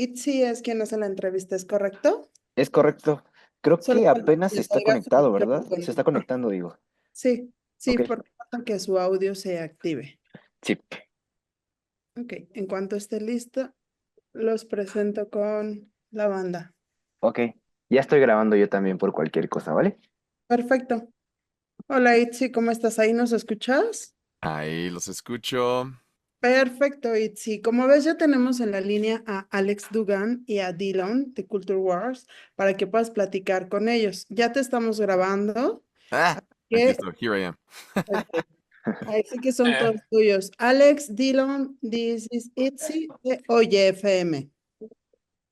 Itzi es quien hace la entrevista, ¿es correcto? Es correcto. Creo Solo que falta apenas que se les está oiga su conectado, ¿verdad? Se micrófono. está conectando, digo. Sí, sí, Ok. porque falta que su audio se active. Sí. Ok, en cuanto esté listo, los presento con la banda. Ok. Ya estoy grabando yo también por cualquier cosa, ¿vale? Perfecto. Hola Itzi, ¿cómo estás? ¿Ahí nos escuchas? Ahí los escucho. Perfecto, Itzi. Como ves, ya tenemos en la línea a Alex Dugan y a Dylan de Culture Wars para que puedas platicar con ellos. Ya te estamos grabando. Ah, aquí Que, estoy. Here I am. ok, ahí sí que son Eh, todos tuyos. Alex, Dylan, this is Itzi de Oye FM.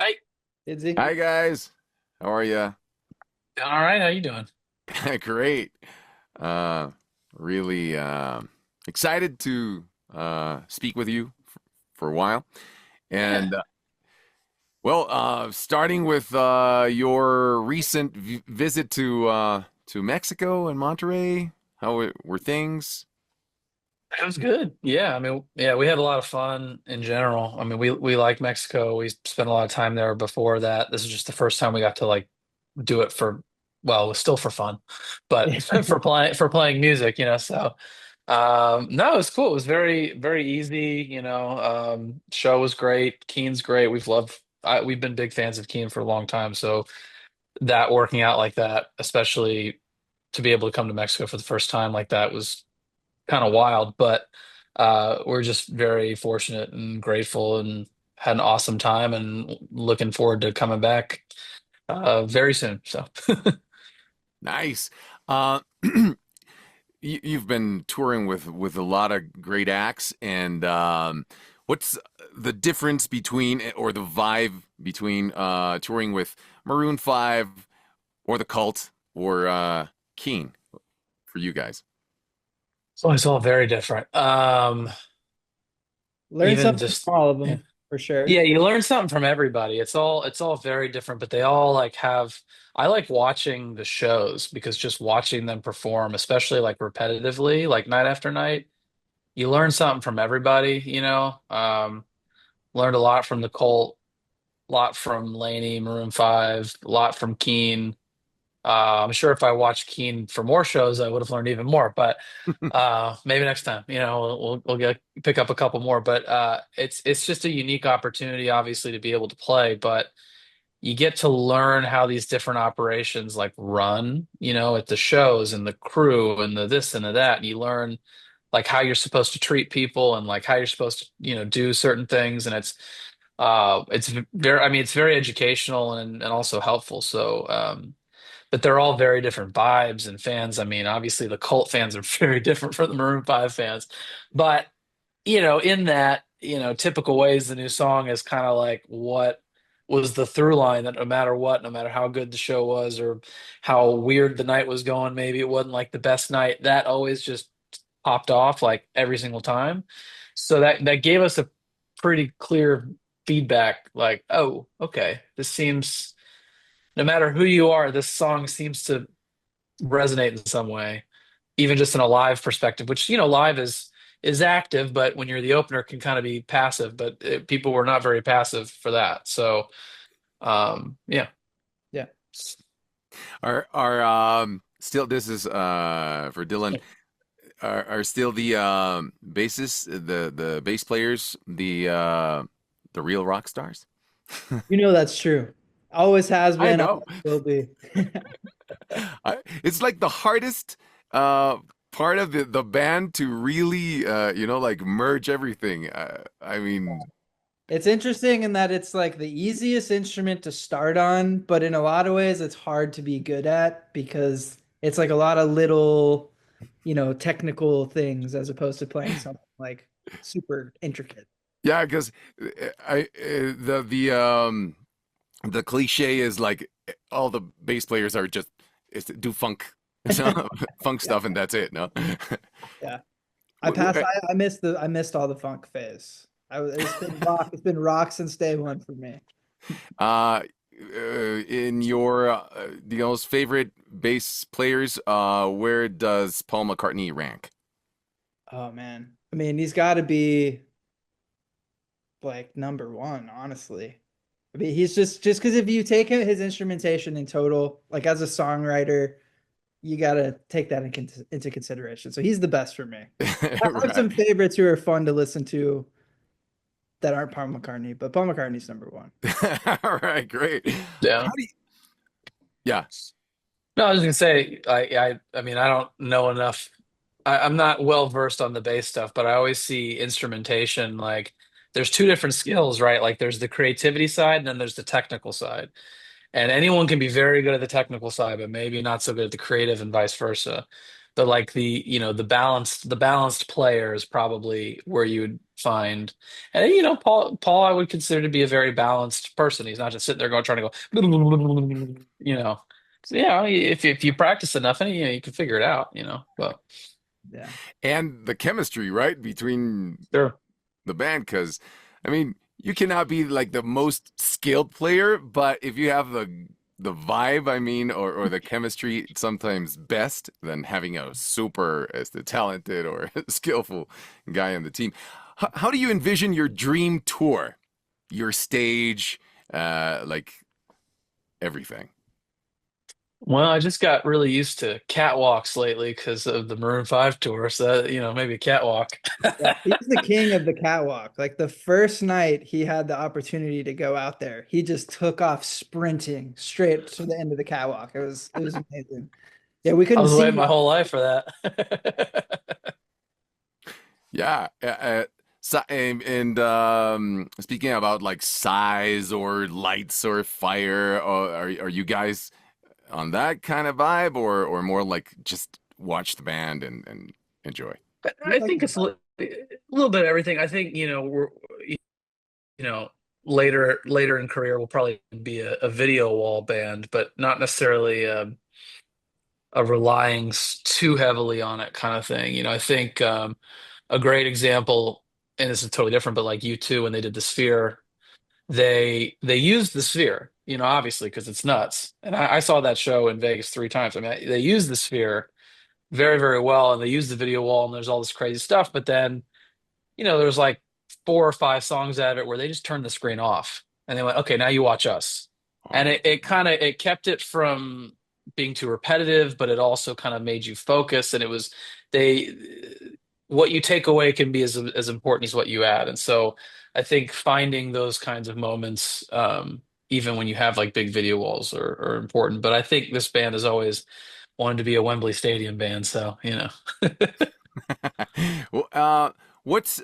Hi, Idzi. Hi guys. How are you? doing all right. How you doing? Great. Uh, really excited to speak with you for a while. Yeah. And starting with your recent visit to Mexico and Monterrey, were things? It was good. Yeah, I mean, yeah, we had a lot of fun in general. I mean, we like Mexico. We spent a lot of time there before that. This is just the first time we got to like do it for, well, it was still for fun, but for playing music, So no, it was cool. It was very easy, show was great. Keen's great. We've been big fans of Keen for a long time, so that working out like that, especially to be able to come to Mexico for the first time like that was kind of wild, but we're just very fortunate and grateful and had an awesome time and looking forward to coming back very soon. So Nice. Uh, you've been touring with a lot of great acts, and what's the difference between or the vibe between touring with Maroon 5 or the Cult or Keen for you guys? so it's all very different. Learn Even something just from all of yeah. them for sure. Yeah, you learn something from everybody. It's all very different, but they all like have I like watching the shows because just watching them perform, especially like repetitively, like night after night, you learn something from everybody. Learned a lot from the Colt, a lot from Laney, Maroon 5, a lot from Keen. I'm sure if I watched Keen for more shows, I would have learned even more. But maybe next time, we'll get pick up a couple more. But it's just a unique opportunity, obviously, to be able to play. But you get to learn how these different operations like run, at the shows and the crew and the this and the that. And you learn like how you're supposed to treat people and like how you're supposed to, do certain things. And it's very, I mean, it's very educational and also helpful. So, but they're all very different vibes and fans. I mean, obviously the Cult fans are very different from the Maroon 5 fans, but in that, typical ways, the new song is kind of like what was the through line that no matter what, no matter how good the show was or how weird the night was going, maybe it wasn't like the best night, that always just popped off like every single time. So that gave us a pretty clear feedback, like, oh, okay, this seems no matter who you are, this song seems to resonate in some way, even just in a live perspective, which live is active, but when you're the opener can kind of be passive. But people were not very passive for that. So yeah. Yeah. Are still this is for Dylan. Are still the bassists, the bass players, the real rock stars? You know that's true. Always has I been, know. always will be. It's like the hardest part of the band to really like merge everything. I mean, It's interesting in that it's like the easiest instrument to start on, but in a lot of ways it's hard to be good at because it's like a lot of little, technical things as opposed to playing something like super intricate. yeah, because the cliche is like all the bass players are just do funk, funk Yeah. stuff, and that's it. No. Yeah. I passed. I missed all the funk phase. It's been rock. It's been rock since day one for me. Uh, in your the most favorite bass players, where does Paul McCartney rank? Oh man. I mean, he's got to be like number one, honestly. I mean, he's just because if you take his instrumentation in total, like as a songwriter, you got to take that into consideration. So he's the best for me. I have Right. some favorites who are fun to listen to that aren't Paul McCartney, but Paul McCartney's number one. All right, great. Yeah. How do you, yeah. No, I was gonna say, I mean, I don't know enough. I'm not well versed on the bass stuff, but I always see instrumentation like there's two different skills, right? Like there's the creativity side and then there's the technical side. And anyone can be very good at the technical side, but maybe not so good at the creative and vice versa. But like the balanced player is probably where you would find, and Paul, I would consider to be a very balanced person. He's not just sitting there going trying to go, you know. So, yeah, if you practice enough, and you can figure it out, But Yeah. And the chemistry, right, between sure. the band, because I mean, you cannot be like the most skilled player, but if you have the vibe, I mean, or the chemistry, it's sometimes best than having a super as the talented or skillful guy on the team. How do you envision your dream tour, your stage, like everything? Well, I just got really used to catwalks lately because of the Maroon 5 tour. So, maybe a catwalk. Yeah, he's the king of the catwalk. Like the first night he had the opportunity to go out there, he just took off sprinting straight to the end of the catwalk. It was amazing. Yeah, we I couldn't was see waiting him. my whole life for that. Yeah. And speaking about like size or lights or fire, are you guys on that kind of vibe, or more like just watch the band and enjoy? We I like think the it's a little bit of everything. I think, we're, you know, later in career, we'll probably be a video wall band, but not necessarily a relying too heavily on it kind of thing. I think a great example, and this is totally different, but like U2 when they did the Sphere, they used the Sphere, obviously because it's nuts. And I saw that show in Vegas 3 times. I mean, they used the Sphere very, very well, and they used the video wall, and there's all this crazy stuff. But then, there's like 4 or 5 songs out of it where they just turned the screen off, and they went, "Okay, now you watch us." And Oh, it kind of it kept it from being too repetitive, but it also kind of made you focus. And it was they what you take away can be as important as what you add. And so I think finding those kinds of moments, even when you have like big video walls, are important. But I think this band has always wanted to be a Wembley Stadium band, so well, what's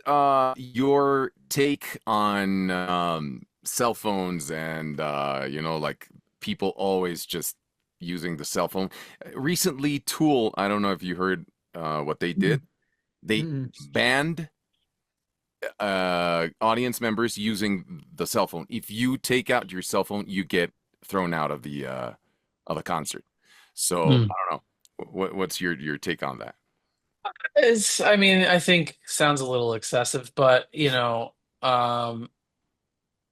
your take on cell phones and like people always just using the cell phone? Recently, Tool, I don't know if you heard what they did. They Mm-mm. banned audience members using the cell phone. If you take out your cell phone, you get thrown out of the concert. So I Mm. don't know. What's your take on that? I mean, I think sounds a little excessive, but um,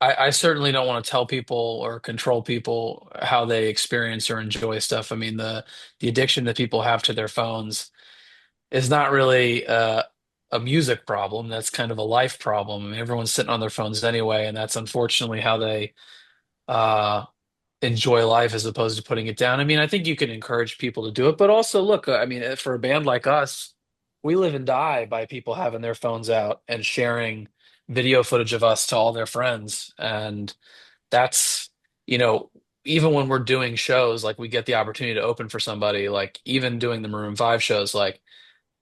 I certainly don't want to tell people or control people how they experience or enjoy stuff. I mean, the addiction that people have to their phones is not really a music problem. That's kind of a life problem. I mean, everyone's sitting on their phones anyway, and that's unfortunately how they uh, enjoy life as opposed to putting it down. I mean, I think you can encourage people to do it, but also look, I mean, for a band like us, we live and die by people having their phones out and sharing video footage of us to all their friends. And that's, you know, even when we're doing shows, like we get the opportunity to open for somebody, like even doing the Maroon 5 shows, like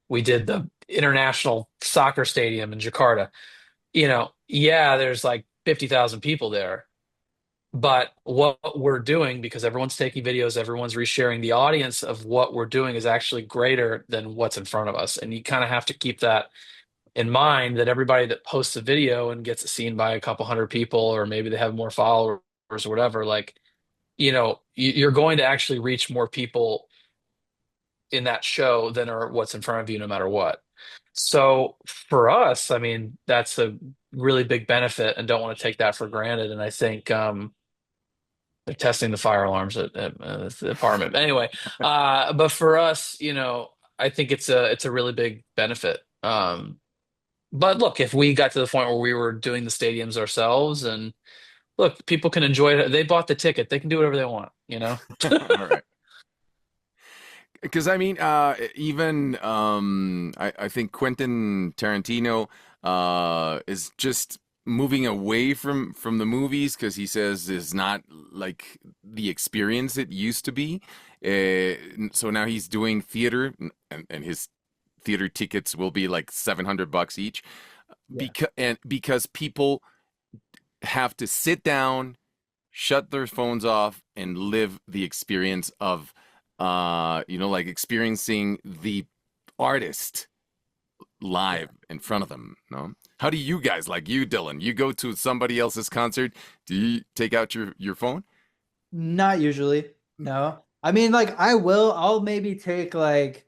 we did the international soccer stadium in Jakarta. Yeah, there's like 50,000 people there. But what we're doing, because everyone's taking videos, everyone's resharing, the audience of what we're doing is actually greater than what's in front of us. And you kind of have to keep that in mind, that everybody that posts a video and gets it seen by a couple hundred people, or maybe they have more followers or whatever, like, you're going to actually reach more people in that show than are what's in front of you, no matter what. So for us, I mean, that's a really big benefit, and don't want to take that for granted. And I think, they're testing the fire alarms at the apartment. Anyway, but for us, I think it's a really big benefit. But look, if we got to the point where we were doing the stadiums ourselves and look, people can enjoy it. They bought the ticket. They can do whatever they want, you know? All right. Because I mean, even I think Quentin Tarantino is just moving away from the movies because he says it's not like the experience it used to be. So now he's doing theater, and his theater tickets will be like $700 each, Yeah. because people have to sit down, shut their phones off, and live the experience of, like experiencing the artist live in front of them. No, how do you guys, like you, Dylan? You go to somebody else's concert. Do you take out your phone? Not usually. No. I mean, like I'll maybe take like,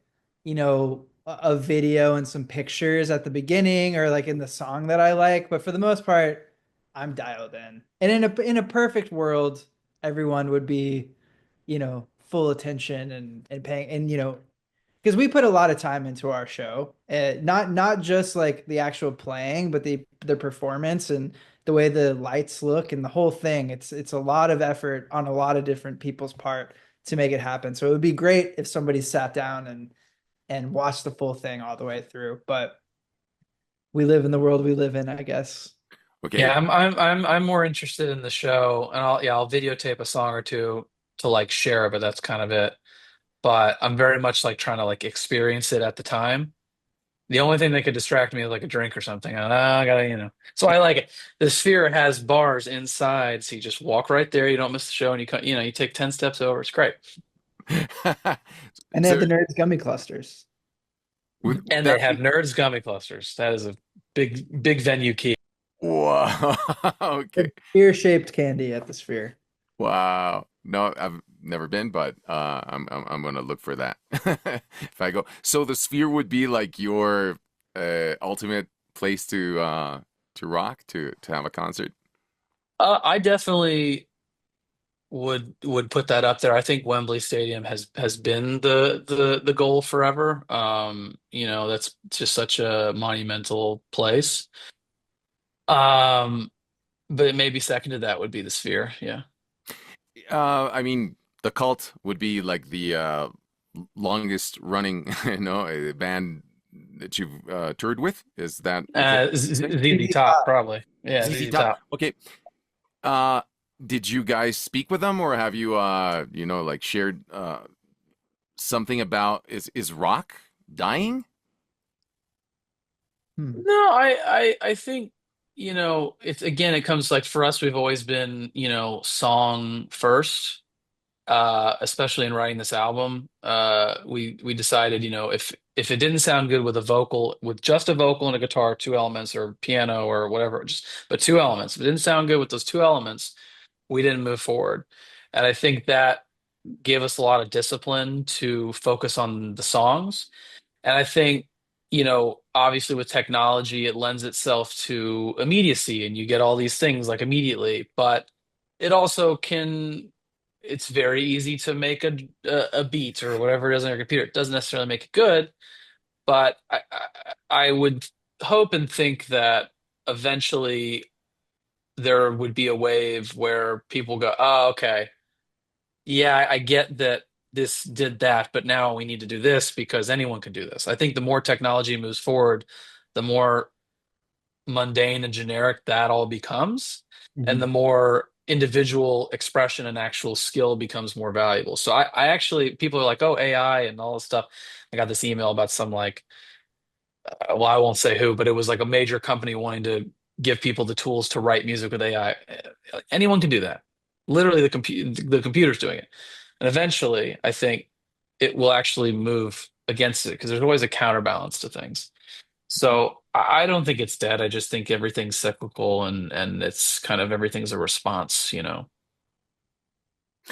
a video and some pictures at the beginning or like in the song that I like, but for the most part, I'm dialed in. And in a perfect world, everyone would be, full attention and paying and because we put a lot of time into our show, not just like the actual playing, but the performance and the way the lights look and the whole thing. It's a lot of effort on a lot of different people's part to make it happen. So it would be great if somebody sat down and watched the full thing all the way through. But we live in the world we live in, I guess. Okay. Yeah, I'm more interested in the show, and I'll videotape a song or two to like share, but that's kind of it. But I'm very much like trying to like experience it at the time. The only thing that could distract me is like a drink or something. I gotta, So I like it. The Sphere has bars inside, so you just walk right there. You don't miss the show, and you take 10 steps over. It's great, And they have So the Nerds gummy clusters. would and they that have be Nerds gummy clusters. That is a big venue key. wow? Okay. The sphere-shaped candy at the Sphere. Wow. No, I've never been, but I'm gonna look for that if I go. So the Sphere would be like your ultimate place to rock, to have a concert. I definitely would put that up there. I think Wembley Stadium has been the goal forever. That's just such a monumental place. Um, but maybe second to that would be the Sphere. Yeah. I mean, the Cult would be like the longest running, band that you've toured with. Is that a fair thing? ZZ Top, probably. Yeah, ZZ ZZ Top. Top. Okay. Uh, did you guys speak with them, or have you, like shared something about is rock dying? Hmm. No, I think, it's again, it comes like for us, we've always been, song first. Especially in writing this album, we decided, if it didn't sound good with just a vocal and a guitar, two elements, or piano or whatever, but two elements. If it didn't sound good with those two elements, we didn't move forward. And I think that gave us a lot of discipline to focus on the songs. And I think, obviously with technology, it lends itself to immediacy and you get all these things like immediately, but it also it's very easy to make a beat or whatever it is on your computer. It doesn't necessarily make it good, but I would hope and think that eventually there would be a wave where people go, oh, okay, yeah, I get that this did that, but now we need to do this because anyone can do this. I think the more technology moves forward, the more mundane and generic that all becomes, and the Mhm. more individual expression and actual skill becomes more valuable. So I actually, people are like, oh, AI and all this stuff. I got this email about some like, well, I won't say who, but it was like a major company wanting to give people the tools to write music with AI. Anyone can do that. Literally, the computer's doing it. And eventually, I think it will actually move against it because there's always a counterbalance to things. So I don't think it's dead. I just think everything's cyclical and it's kind of everything's a response. Yeah,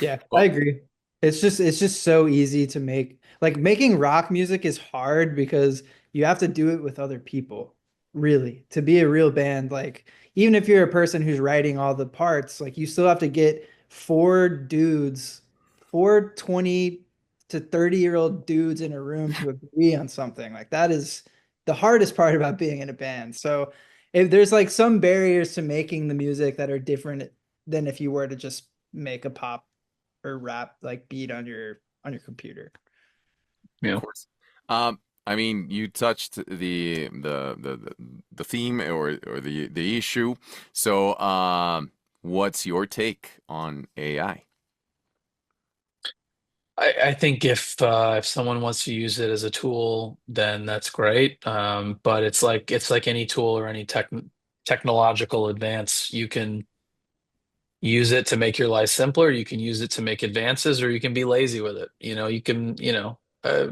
I Well, agree. It's just so easy to make. Like making rock music is hard because you have to do it with other people. Really. To be a real band, like even if you're a person who's writing all the parts, like you still have to get four dudes, four 20 to 30-year-old dudes in a room to agree on something. Like that is the hardest part about being in a band. So if there's like some barriers to making the music that are different than if you were to just make a pop or rap like beat on your computer. Of course. I mean, you touched the theme or the issue. So, what's your take on AI? I think if someone wants to use it as a tool, then that's great. But it's like any tool or any technological advance. You can use it to make your life simpler. You can use it to make advances, or you can be lazy with it.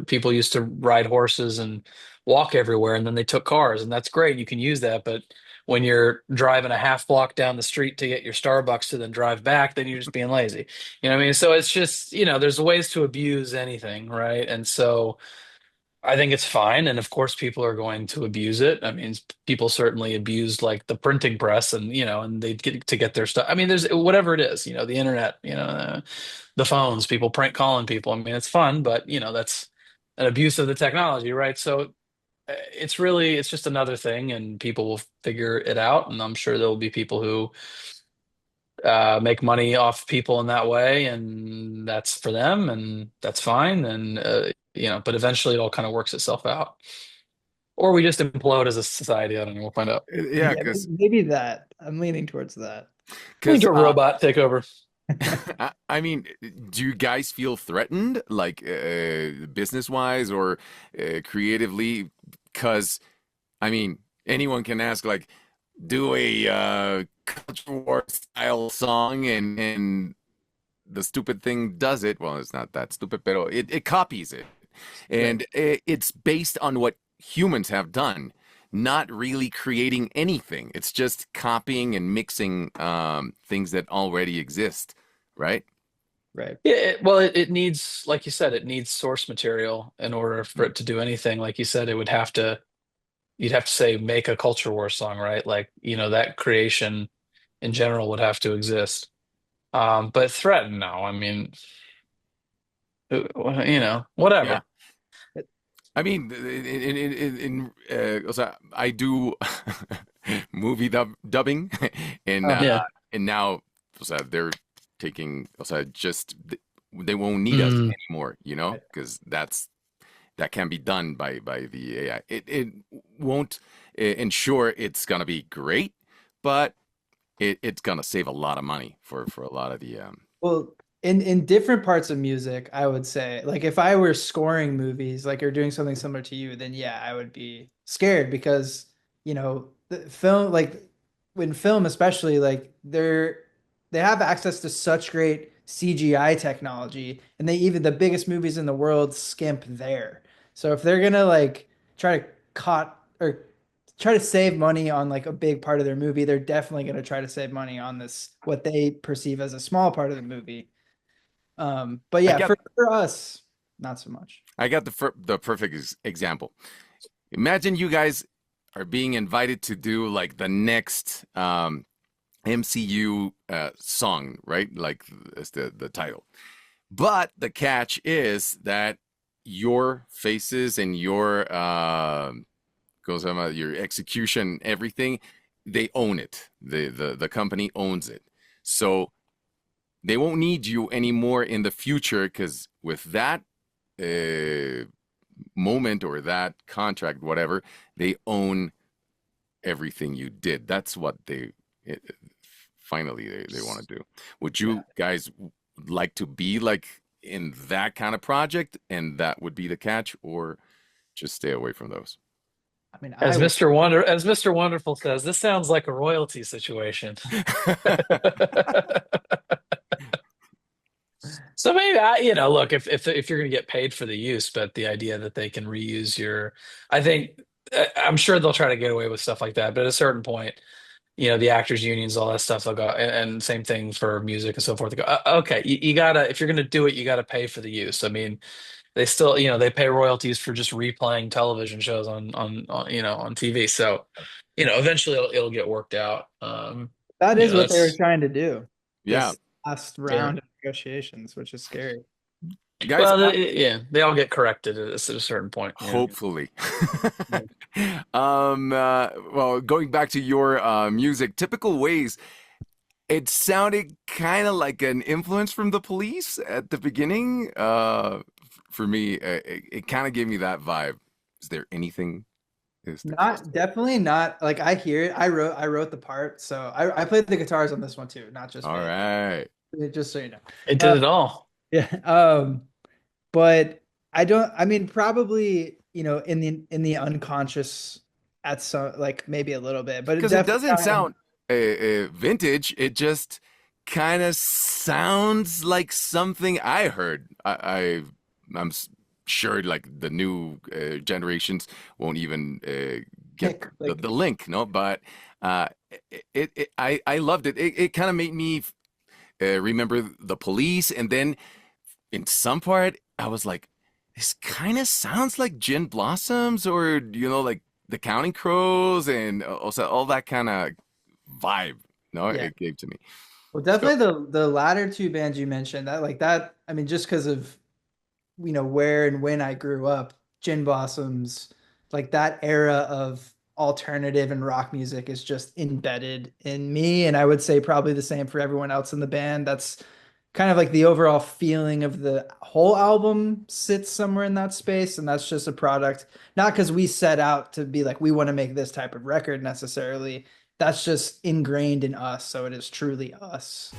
People used to ride horses and walk everywhere, and then they took cars, and that's great. You can use that, but when you're driving a half block down the street to get your Starbucks to then drive back, then you're just being lazy. You know what I mean? So it's just, there's ways to abuse anything, right? And so I think it's fine, and of course, people are going to abuse it. I mean, people certainly abuse like the printing press, and and they get to get their stuff. I mean, there's whatever it is, the internet, the phones, people prank calling people. I mean, it's fun, but that's an abuse of the technology, right? So it's just another thing, and people will figure it out, and I'm sure there will be people who make money off people in that way, and that's for them, and that's fine, and but eventually it all kind of works itself out, or we just implode as a society. I don't know. We'll find out. Yeah, Yeah, because maybe that. I'm leaning towards that. Think a robot take over. I mean, do you guys feel threatened, like business-wise or creatively? Because I mean, anyone can ask, like, do a culture war style song, and the stupid thing does it. Well, it's not that stupid, but it copies it, and it's based on what humans have done, not really creating anything. It's just copying and mixing things that already exist, right? Right. Yeah, well, it needs, like you said, it needs source material in order for it to do anything. Like you said, you'd have to say make a culture war song, right? Like, that creation in general would have to exist. But threaten, no. I mean, Yeah. whatever. I mean, also, I do movie dubbing, and Oh. Yeah. and now, also, they're taking, also, just they won't need us Mm. anymore, because that can be done by the AI. It won't ensure it's gonna be great, but it's gonna save a lot of money for a lot of the Well, in different parts of music, I would say, like if I were scoring movies, like or doing something similar to you, then yeah, I would be scared because, the film, like when film especially, like they have access to such great CGI technology, and even the biggest movies in the world skimp there. So if they're gonna like try to cut or try to save money on like a big part of their movie, they're definitely going to try to save money on this what they perceive as a small part of the movie. But I yeah, got for us, not so much. I got the perfect example. Imagine you guys are being invited to do like the next MCU song, right? Like that's the title. But the catch is that your faces and your your execution, everything, they own it. The company owns it. So they won't need you anymore in the future, because with that moment or that contract, whatever, they own everything you did. That's what finally they want to do. Would you guys like to be like in that kind of project, and that would be the catch, or just stay away from those? I mean, As Mr. Wonderful says, this sounds like a royalty situation. So maybe look, if you're going to get paid for the use, but the idea that they can reuse I think, I'm sure they'll try to get away with stuff like that. But at a certain point, the actors unions, all that stuff, they'll go, and same thing for music and so forth. They go, okay, you gotta, if you're going to do it, you got to pay for the use. I mean, they still, they pay royalties for just replaying television shows on TV. So, eventually it'll get worked out. that is what they were That's trying to do. Yeah, This last yeah. round of negotiations, which is scary. guys. Well, they all get corrected at a certain point. Yeah. Hopefully. Well, going back to your music, typical ways it sounded kind of like an influence from the Police at the beginning. For me, it kind of gave me that vibe. Is there anything? Is there? Not definitely not like I hear it. I wrote the part, so I played the guitars on this one too, not just All me. right. Just so you know. It did it all. Yeah. But I mean, probably, in the unconscious at some, like maybe a little bit, but it Because it definitely doesn't sound vintage. It just kind of sounds like something I heard. I'm sure like the new generations won't even get Pick, like, the link, no? But I loved it. It kind of made me remember the Police, and then in some part I was like, this kind of sounds like Gin Blossoms, or like the Counting Crows, and also all that kind of vibe. No, Yeah. it gave to me. well, definitely the latter two bands you mentioned, that like that, I mean, just because of where and when I grew up, Gin Blossoms, like that era of alternative and rock music is just embedded in me. And I would say probably the same for everyone else in the band. That's kind of like the overall feeling of the whole album sits somewhere in that space. And that's just a product, not because we set out to be like, we want to make this type of record necessarily. That's just ingrained in us. So it is truly us.